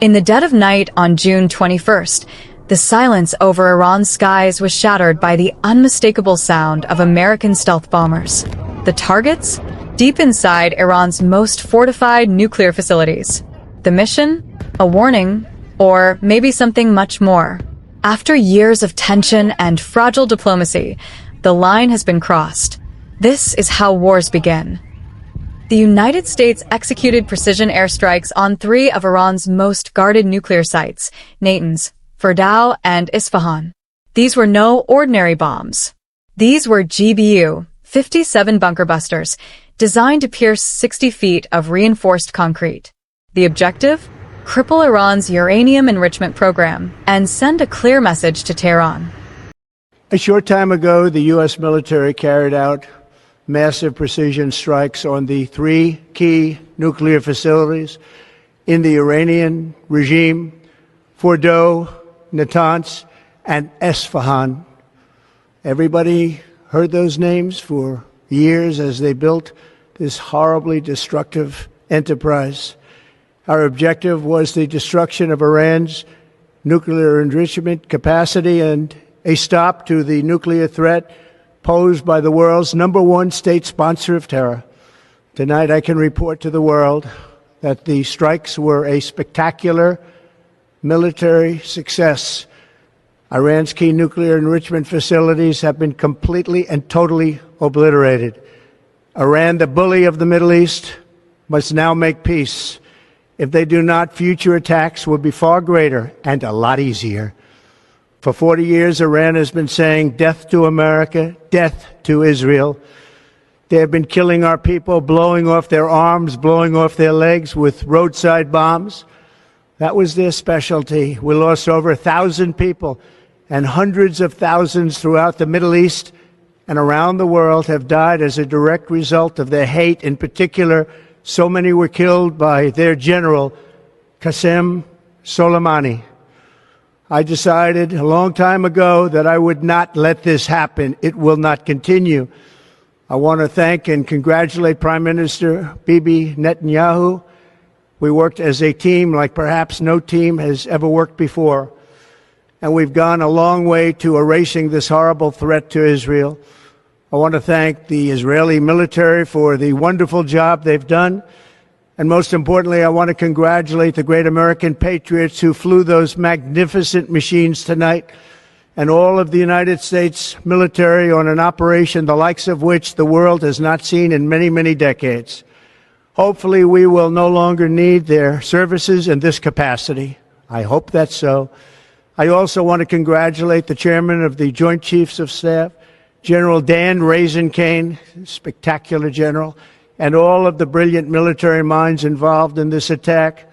In the dead of night on June 21st, the silence over Iran's skies was shattered by the unmistakable sound of American stealth bombers. The targets? Deep inside Iran's most fortified nuclear facilities. The mission? A warning? Or maybe something much more. After years of tension and fragile diplomacy, the line has been crossed. This is how wars begin. The United States executed precision airstrikes on 3 of Iran's most guarded nuclear sites, Natanz, Fordow, and Isfahan. These were no ordinary bombs. These were GBU-57 bunker busters, designed to pierce 60 feet of reinforced concrete. The objective? Cripple Iran's uranium enrichment program and send a clear message to Tehran. A short time ago, the U.S. military carried out massive precision strikes on the 3 key nuclear facilities in the Iranian regime, Fordow, Natanz, and Esfahan. Everybody heard those names for years as they built this horribly destructive enterprise. Our objective was the destruction of Iran's nuclear enrichment capacity and a stop to the nuclear threat posed by the world's #1 state sponsor of terror. Tonight I can report to the world that the strikes were a spectacular military success. Iran's key nuclear enrichment facilities have been completely and totally obliterated. Iran, the bully of the Middle East, must now make peace. If they do not, future attacks will be far greater and a lot easier. For 40 years, Iran has been saying death to America, death to Israel. They have been killing our people, blowing off their arms, blowing off their legs with roadside bombs. That was their specialty. We lost over 1,000 people, and hundreds of thousands throughout the Middle East and around the world have died as a direct result of their hate. In particular, so many were killed by their general, Qasem Soleimani. I decided a long time ago that I would not let this happen. It will not continue. I want to thank and congratulate Prime Minister Bibi Netanyahu. We worked as a team like perhaps no team has ever worked before. And we've gone a long way to erasing this horrible threat to Israel. I want to thank the Israeli military for the wonderful job they've done. And most importantly, I want to congratulate the great American patriots who flew those magnificent machines tonight, and all of the United States military on an operation the likes of which the world has not seen in many, many decades. Hopefully, we will no longer need their services in this capacity. I hope that's so. I also want to congratulate the chairman of the Joint Chiefs of Staff, General Dan Raisen-Kane, spectacular general, and all of the brilliant military minds involved in this attack.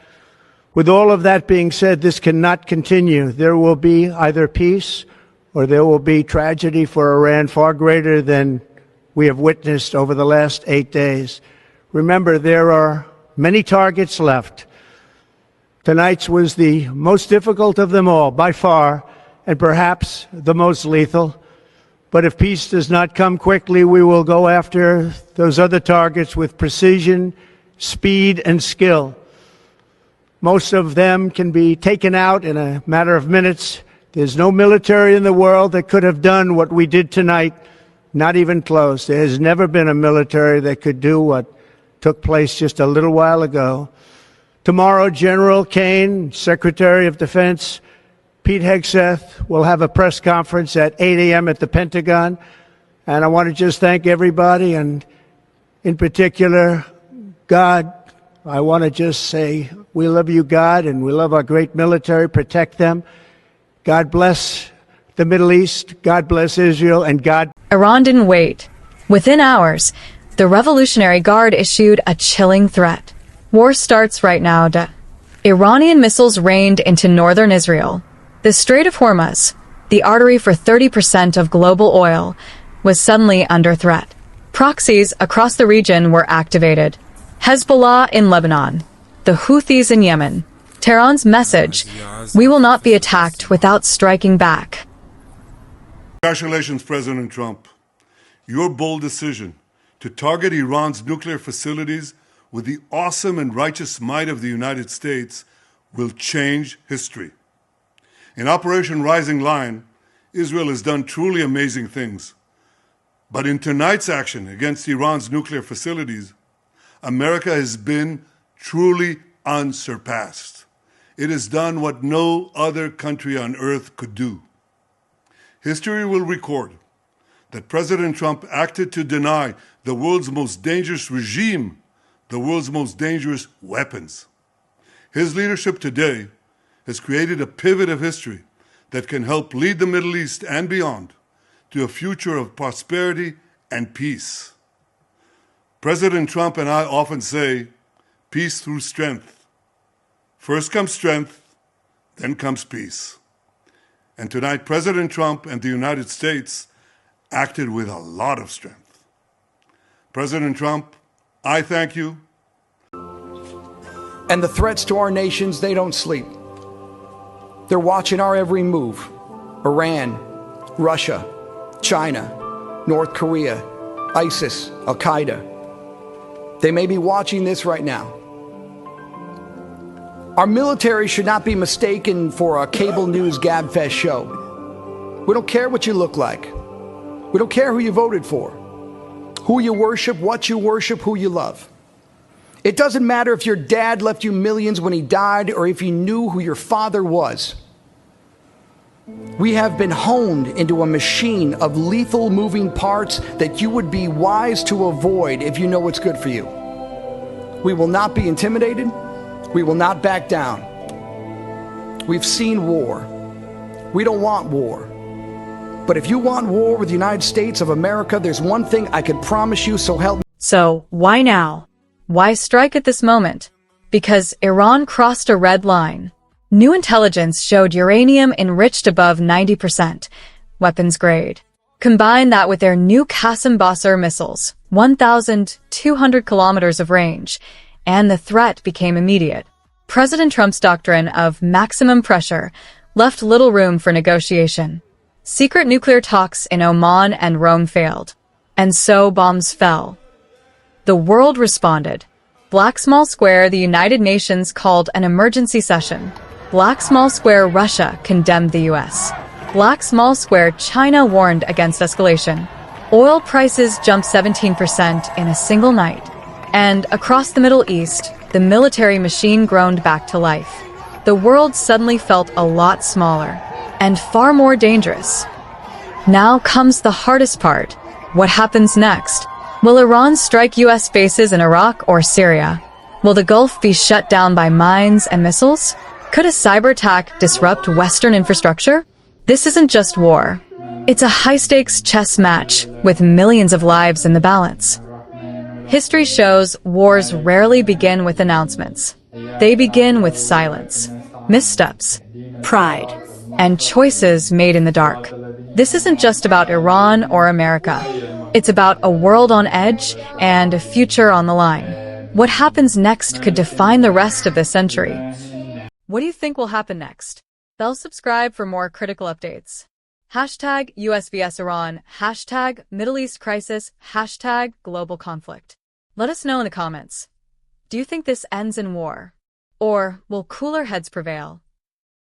With all of that being said, this cannot continue. There will be either peace or there will be tragedy for Iran far greater than we have witnessed over the last 8 days. Remember, there are many targets left. Tonight's was the most difficult of them all, by far, and perhaps the most lethal. But if peace does not come quickly, we will go after those other targets with precision, speed, and skill. Most of them can be taken out in a matter of minutes. There's no military in the world that could have done what we did tonight, not even close. There has never been a military that could do what took place just a little while ago. Tomorrow, General Kane, Secretary of Defense, Pete Hegseth will have a press conference at 8 a.m. at the Pentagon. And I want to just thank everybody, and in particular, God. I want to just say we love you, God, and we love our great military. Protect them. God bless the Middle East. God bless Israel, and God. Iran didn't wait. Within hours, the Revolutionary Guard issued a chilling threat. War starts right now. Iranian missiles rained into northern Israel. The Strait of Hormuz, the artery for 30% of global oil, was suddenly under threat. Proxies across the region were activated. Hezbollah in Lebanon, the Houthis in Yemen. Tehran's message: we will not be attacked without striking back. Congratulations, President Trump. Your bold decision to target Iran's nuclear facilities with the awesome and righteous might of the United States will change history. In Operation Rising Lion, Israel has done truly amazing things. But in tonight's action against Iran's nuclear facilities, America has been truly unsurpassed. It has done what no other country on earth could do. History will record that President Trump acted to deny the world's most dangerous regime the world's most dangerous weapons. His leadership today has created a pivot of history that can help lead the Middle East and beyond to a future of prosperity and peace. President Trump and I often say, peace through strength. First comes strength, then comes peace. And tonight, President Trump and the United States acted with a lot of strength. President Trump, I thank you. And the threats to our nations, they don't sleep. They're watching our every move. Iran, Russia, China, North Korea, ISIS, Al-Qaeda. They may be watching this right now. Our military should not be mistaken for a cable news gabfest show. We don't care what you look like. We don't care who you voted for, who you worship, what you worship, who you love. It doesn't matter if your dad left you millions when he died or if you knew who your father was. We have been honed into a machine of lethal moving parts that you would be wise to avoid if you know what's good for you. We will not be intimidated. We will not back down. We've seen war. We don't want war. But if you want war with the United States of America, there's one thing I can promise you, so help me. So, why now? Why strike at this moment? Because Iran crossed a red line. New intelligence showed uranium enriched above 90%, weapons grade. Combine that with their new Qassam-Basr missiles, 1,200 kilometers of range, and the threat became immediate. President Trump's doctrine of maximum pressure left little room for negotiation. Secret nuclear talks in Oman and Rome failed, and so bombs fell. The world responded. Black Small Square, the United Nations called an emergency session. Black Small Square, Russia condemned the US. Black Small Square, China warned against escalation. Oil prices jumped 17% in a single night. And across the Middle East, the military machine groaned back to life. The world suddenly felt a lot smaller and far more dangerous. Now comes the hardest part. What happens next? Will Iran strike US bases in Iraq or Syria? Will the Gulf be shut down by mines and missiles? Could a cyber attack disrupt Western infrastructure? This isn't just war. It's a high-stakes chess match with millions of lives in the balance. History shows wars rarely begin with announcements. They begin with silence, missteps, pride, and choices made in the dark. This isn't just about Iran or America. It's about a world on edge and a future on the line. What happens next could define the rest of this century. What do you think will happen next? Bell subscribe for more critical updates. Hashtag US vs Iran, hashtag Middle East crisis, hashtag global conflict. Let us know in the comments. Do you think this ends in war? Or will cooler heads prevail?